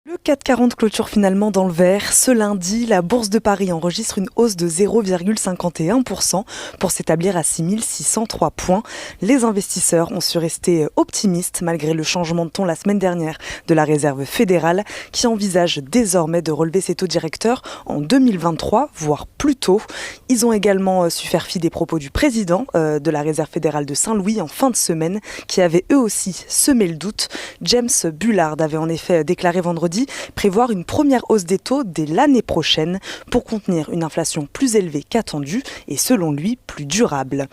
Le CAC 40 clôture finalement dans le vert. Ce lundi, la Bourse de Paris enregistre une hausse de 0,51% pour s'établir à 6603 points. Les investisseurs ont su rester optimistes malgré le changement de ton la semaine dernière de la Réserve fédérale qui envisage désormais de relever ses taux directeurs en 2023, voire plus tôt. Ils ont également su faire fi des propos du président de la Réserve fédérale de Saint-Louis en fin de semaine qui avait eux aussi semé le doute. James Bullard avait en effet déclaré vendredi prévoir une première hausse des taux dès l'année prochaine pour contenir une inflation plus élevée qu'attendue et selon lui plus durable.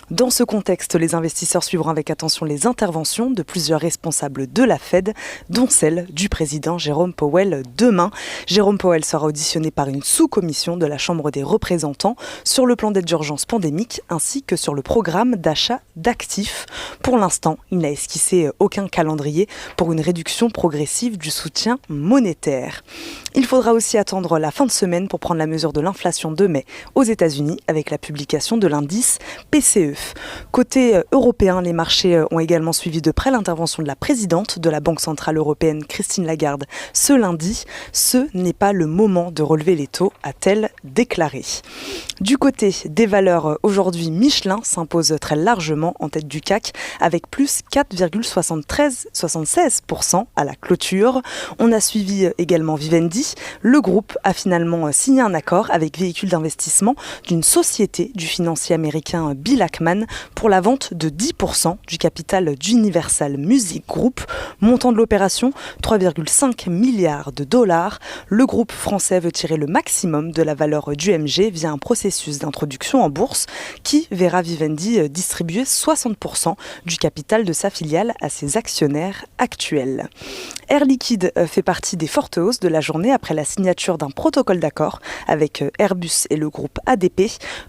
Dans ce contexte, les investisseurs suivront avec attention les interventions de plusieurs responsables de la Fed, dont celle du président Jérôme Powell demain. Jérôme Powell sera auditionné par une sous-commission de la Chambre des représentants sur le plan d'aide d'urgence pandémique ainsi que sur le programme d'achat d'actifs. Pour l'instant, il n'a esquissé aucun calendrier pour une réduction progressive du soutien monétaire. Il faudra aussi attendre la fin de semaine pour prendre la mesure de l'inflation de mai aux États-Unis avec la publication de l'indice PCE. Côté européen, les marchés ont également suivi de près l'intervention de la présidente de la Banque centrale européenne, Christine Lagarde, ce lundi. Ce n'est pas le moment de relever les taux, a-t-elle déclaré. Du côté des valeurs, aujourd'hui, Michelin s'impose très largement en tête du CAC avec plus 4,76% à la clôture. On a suivi également Vivendi. Le groupe a finalement signé un accord avec Véhicule d'investissement d'une société du financier américain Bill Ackman pour la vente de 10% du capital d'Universal Music Group. Montant de l'opération, 3,5 milliards de dollars. Le groupe français veut tirer le maximum de la valeur d'UMG via un processus d'introduction en bourse qui verra Vivendi distribuer 60% du capital de sa filiale à ses actionnaires actuels. Air Liquide fait partie des fortes hausses de la journée après la signature d'un protocole d'accord avec Airbus et le groupe ADP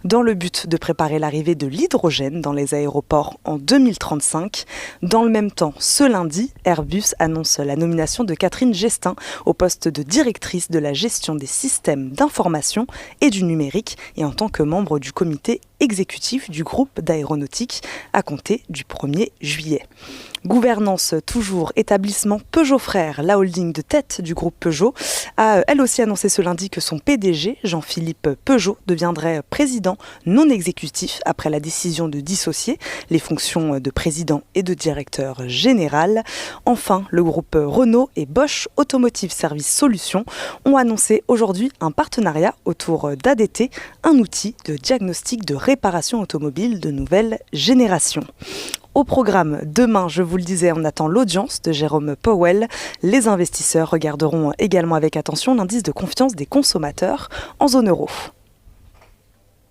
dans le but de préparer l'arrivée de l'hydrogène dans les aéroports en 2035. Dans le même temps, ce lundi, Airbus annonce la nomination de Catherine Gestin au poste de directrice de la gestion des systèmes d'information et du numérique et en tant que membre du comité exécutif du groupe d'aéronautique à compter du 1er juillet. Gouvernance toujours, établissement Peugeot Frères, la holding de tête du groupe Peugeot, a elle aussi annoncé ce lundi que son PDG, Jean-Philippe Peugeot, deviendrait président non exécutif après la décision de dissocier les fonctions de président et de directeur général. Enfin, le groupe Renault et Bosch Automotive Service Solutions ont annoncé aujourd'hui un partenariat autour d'ADT, un outil de diagnostic de réparation automobile de nouvelle génération. Au programme, demain, je vous le disais, on attend l'audience de Jérôme Powell. Les investisseurs regarderont également avec attention l'indice de confiance des consommateurs en zone euro.